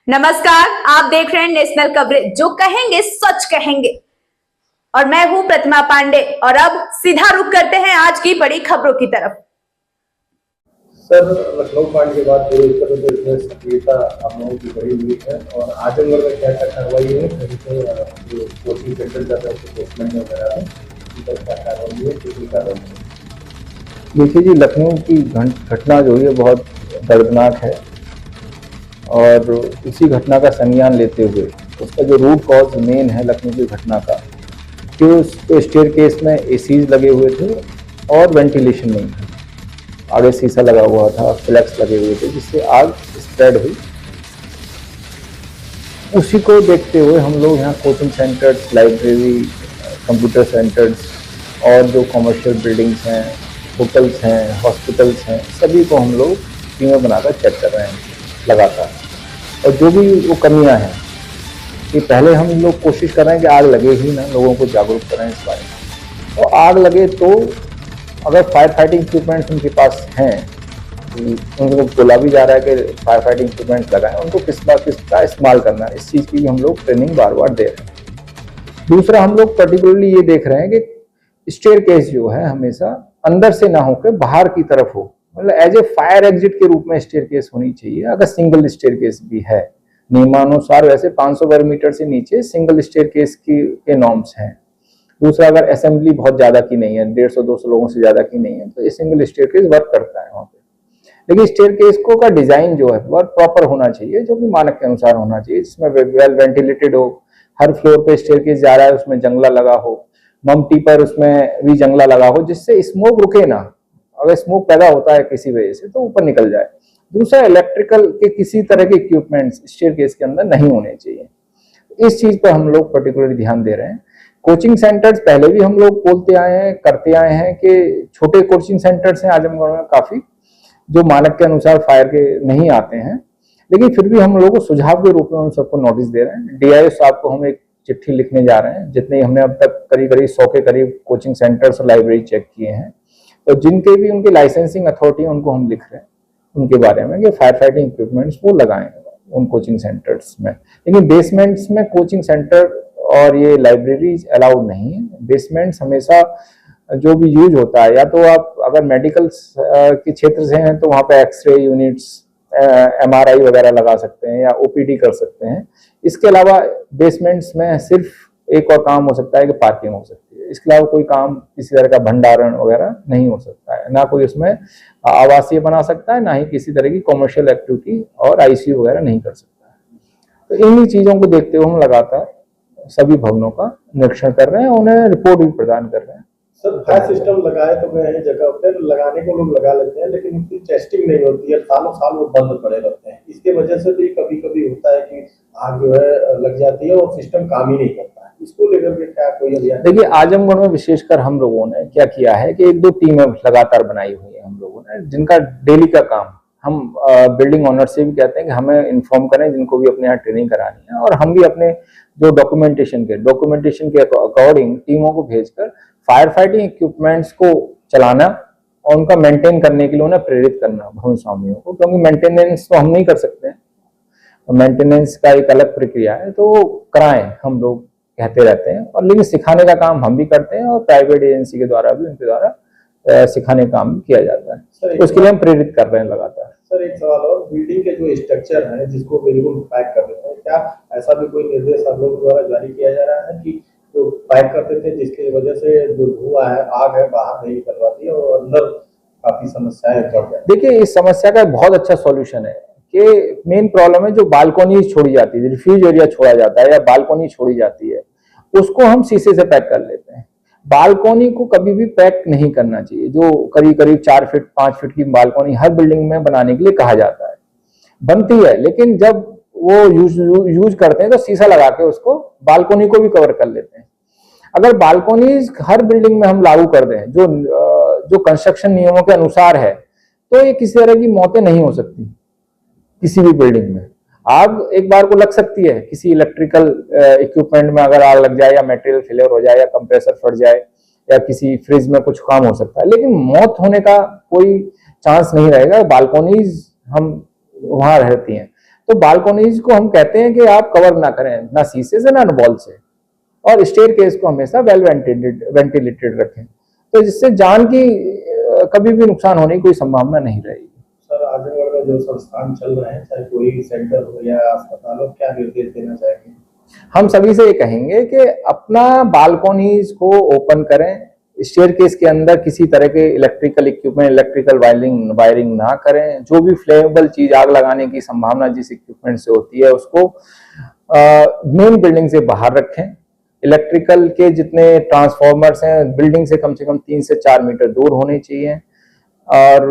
नमस्कार, आप देख रहे हैं नेशनल कवरेज, जो कहेंगे सच कहेंगे। और मैं हूं प्रतिमा पांडे। और अब सीधा रुख करते हैं आज की बड़ी खबरों की तरफ। सर, लखनऊ कांड के बाद जो उत्तर प्रदेश में सक्रियता आप लोगों की बढ़ी हुई है और आजमगढ़ में क्या क्या कार्रवाई है, कहीं से जो कोचिंग सेंटर जाता है प्लेसमेंट वगैरह है, उन पर क्या कार्रवाई है, कितनी कार्रवाई है? देखिए जी, लखनऊ की घटना जो है बहुत दर्दनाक है और उसी घटना का संज्ञान लेते हुए उसका जो रूट कॉज मेन है लखनऊ की घटना का, कि उस स्टेयर केस में एसीज लगे हुए थे और वेंटिलेशन नहीं था, आगे शीशा लगा हुआ था, फ्लैक्स लगे हुए थे जिससे आग स्प्रेड हुई। उसी को देखते हुए हम लोग यहाँ coaching centres, library, computer centres और जो कमर्शियल बिल्डिंग्स हैं, होटल्स हैं, हॉस्पिटल्स हैं, सभी को हम लोग टीमें बनाकर चेक कर रहे हैं लगातार। और जो भी वो कमियां हैं कि पहले हम लोग कोशिश कर रहे हैं कि आग लगे ही ना, लोगों को जागरूक करें इस बारे में। और आग लगे तो अगर फायर फाइटिंग इक्विपमेंट्स उनके पास हैं, उनको बोला भी जा रहा है कि फायर फाइटिंग इक्विपमेंट्स लगाएं, उनको किसका इस्तेमाल करना है, इस चीज़ की भी हम लोग ट्रेनिंग बार बार दे रहे हैं। दूसरा, हम लोग पर्टिकुलरली ये देख रहे हैं कि स्टेयर केस जो है हमेशा अंदर से ना होकर बाहर की तरफ हो, मतलब एज ए फायर एग्जिट के रूप में स्टेयर केस होनी चाहिए। अगर सिंगल स्टेयर केस भी है, नियमानुसार वैसे 500 वर्ग मीटर से नीचे सिंगल स्टेयर केस के नॉर्म्स हैं। दूसरा, अगर असेंबली बहुत ज्यादा की नहीं है, 150-200 लोगों से ज्यादा की नहीं है, तो ये सिंगल स्टेयर केस वर्क करता है वहाँ पे। लेकिन स्टेयर केस को का डिजाइन जो है वह प्रॉपर होना चाहिए, जो कि मानक के अनुसार होना चाहिए, जिसमें वेल वेंटिलेटेड हो, हर फ्लोर पे स्टेयर केस जा रहा है उसमें जंगला लगा हो, मम्टी पर उसमें भी जंगला लगा हो, जिससे स्मोक रुके ना। अगर स्मोक पैदा होता है किसी वजह से तो ऊपर निकल जाए। दूसरा, इलेक्ट्रिकल के किसी तरह के इक्विपमेंट्स स्टेयर केस के अंदर नहीं होने चाहिए। इस चीज पर हम लोग पर्टिकुलरली ध्यान दे रहे हैं। कोचिंग सेंटर्स पहले भी हम लोग बोलते आए हैं, करते आए हैं कि छोटे कोचिंग सेंटर्स हैं आजमगढ़ में काफी, जो मानक के अनुसार फायर के नहीं आते हैं, लेकिन फिर भी हम लोग को सुझाव के रूप में उन सबको नोटिस दे रहे हैं। डीआईओ साहब को हम एक चिट्ठी लिखने जा रहे हैं, जितने हमने अब तक करीब 100 के करीब कोचिंग सेंटर्स और लाइब्रेरी चेक किए हैं, तो जिनके भी उनकी लाइसेंसिंग अथॉरिटी है उनको हम लिख रहे हैं उनके बारे में कि फायर फाइटिंग इक्विपमेंट्स वो लगाएं उन कोचिंग सेंटर्स में। लेकिन बेसमेंट्स में कोचिंग सेंटर और ये लाइब्रेरीज अलाउड नहीं है। बेसमेंट्स हमेशा जो भी यूज होता है, या तो आप अगर मेडिकल के क्षेत्र से हैं तो वहाँ पे एक्सरे यूनिट्स, एमआरआई वगैरह लगा सकते हैं या ओपीडी कर सकते हैं। इसके अलावा बेसमेंट्स में सिर्फ एक और काम हो सकता है कि पार्किंग हो सकती है। इसके अलावा कोई काम किसी तरह का भंडारण वगैरह नहीं हो सकता है, ना कोई उसमें आवासीय बना सकता है, ना ही किसी तरह की कॉमर्शियल एक्टिविटी और आईसीयू वगैरह नहीं कर सकता है। तो इन्हीं चीजों को देखते हुए हम लगातार सभी भवनों का निरीक्षण कर रहे हैं, उन्हें रिपोर्ट भी प्रदान कर रहे हैं। सर, फायर सिस्टम लगाए तो कई जगह पे लगाने को लोग लगा लेते हैं, लेकिन उसकी टेस्टिंग नहीं होती है, सालों साल वो बंद पड़े रहते हैं। इसके वजह से भी कभी कभी होता है कि आग जो है लग जाती है और सिस्टम काम ही नहीं करता है। इसको लेकर के क्या कोई अभियान? देखिए, आजमगढ़ में विशेषकर हम लोगों ने क्या किया है कि 1-2 टीमें लगातार बनाई हुई है हम लोगों ने, जिनका डेली का काम हम बिल्डिंग ऑनर से भी कहते हैं कि हमें इन्फॉर्म करें, जिनको भी अपने यहाँ ट्रेनिंग करानी है, और हम भी अपने जो डॉक्यूमेंटेशन के अकॉर्डिंग टीमों को भेजकर फायर फाइटिंग इक्विपमेंट्स को चलाना और उनका मेंटेन करने के लिए उन्हें प्रेरित करना भवन स्वामियों को, क्योंकि मेंटेनेंस तो हम नहीं कर सकते हैं, मेंटेनेंस का एक अलग प्रक्रिया है, तो कराएं हम लोग कहते रहते हैं। और लेकिन सिखाने का काम हम भी करते हैं और प्राइवेट एजेंसी के द्वारा भी उनके द्वारा सिखाने का काम किया जाता है, उसके लिए हम प्रेरित कर रहे हैं लगातार। सर, एक सवाल और, बिल्डिंग के जो स्ट्रक्चर है जिसको बिल्कुल पैक कर देते हैं, क्या ऐसा भी कोई निर्देश आप लोगों द्वारा जारी किया जा रहा है कि जो पैक करते थे जिसकी वजह से जो धुआं है, आग है, बाहर नहीं निकल पाती है और अंदर काफी समस्याएं बढ़ जाती? देखिए, इस समस्या का बहुत अच्छा सॉल्यूशन है कि मेन प्रॉब्लम है जो बालकोनी छोड़ी जाती है, रिफ्यूज एरिया छोड़ा जाता है या बालकोनी छोड़ी जाती है, उसको हम शीशे से पैक कर लेते हैं। बालकोनी को कभी भी पैक नहीं करना चाहिए। जो करीब करीब 4 फीट 5 फीट की बालकोनी हर बिल्डिंग में बनाने के लिए कहा जाता है, बनती है, लेकिन जब वो यूज करते हैं तो शीशा लगा के उसको बालकोनी को भी कवर कर लेते हैं। अगर बालकोनी हर बिल्डिंग में हम लागू कर दें जो कंस्ट्रक्शन नियमों के अनुसार है, तो ये किसी तरह की मौतें नहीं हो सकती किसी भी बिल्डिंग में। आग एक बार को लग सकती है, किसी इलेक्ट्रिकल इक्विपमेंट में अगर आग लग जाए या मटेरियल फेलियर हो जाए या कंप्रेसर फट जाए या किसी फ्रिज में कुछ काम हो सकता है, लेकिन मौत होने का कोई चांस नहीं रहेगा। बालकोनीज हम वहां रहती हैं, तो बालकोनीज को हम कहते हैं कि आप कवर ना करें, ना शीशे से ना वॉल से, और स्टेयर केस को हमेशा वेल वेंटिलेटेड रखें, तो जिससे जान की कभी भी नुकसान होने की कोई संभावना नहीं रहेगी। सर, आगे बढ़कर जो संस्थान चल रहे हैं, चाहे कोई सेंटर हो या अस्पताल हो, क्या निर्देश देना चाहेंगे? हम सभी से ये कहेंगे कि अपना बालकोनीज को ओपन करें, स्टेयरकेस के अंदर किसी तरह के इलेक्ट्रिकल इक्विपमेंट, इलेक्ट्रिकल वायरिंग ना करें। जो भी फ्लेमेबल चीज आग लगाने की संभावना जिस इक्विपमेंट से होती है उसको मेन बिल्डिंग से बाहर रखें। इलेक्ट्रिकल के जितने ट्रांसफॉर्मर्स हैं बिल्डिंग से कम 3 से 4 मीटर दूर होने चाहिए। और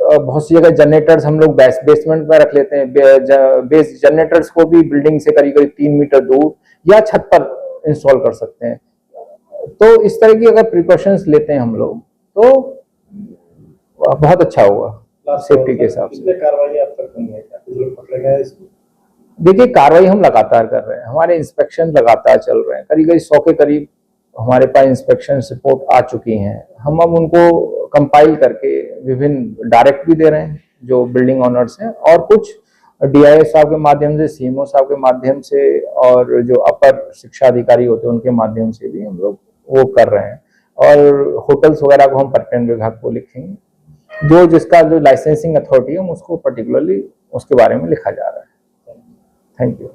बहुत सी जगह जनरेटर्स हम लोग बेसमेंट में रख लेते हैं, बेस जनरेटर्स को भी बिल्डिंग से करीब 3 मीटर दूर या छत पर इंस्टॉल कर सकते हैं। तो इस तरह की अगर प्रिकॉशंस लेते हैं हम लोग तो बहुत अच्छा होगा सेफ्टी के हिसाब से। कार्रवाई आप तक नहीं है, कुछ लोग पकड़े गए इसको? देखिए, कार्रवाई हम लगातार कर रहे हैं, हमारे इंस्पेक्शन लगातार चल रहे हैं, करीब 100 के करीब हमारे पास इंस्पेक्शन रिपोर्ट आ चुकी हैं। हम अब उनको कंपाइल करके विभिन्न डायरेक्ट भी दे रहे हैं जो बिल्डिंग ऑनर्स हैं, और कुछ डीआईएस साहब के माध्यम से, सीएमओ साहब के माध्यम से, और जो अपर शिक्षा अधिकारी होते हैं उनके माध्यम से भी हम लोग वो कर रहे हैं। और होटल्स वगैरह को हम पर्यटन विभाग को लिखेंगे, जो जिसका जो लाइसेंसिंग अथॉरिटी है उसको पर्टिकुलरली उसके बारे में लिखा जा रहा है। Thank you.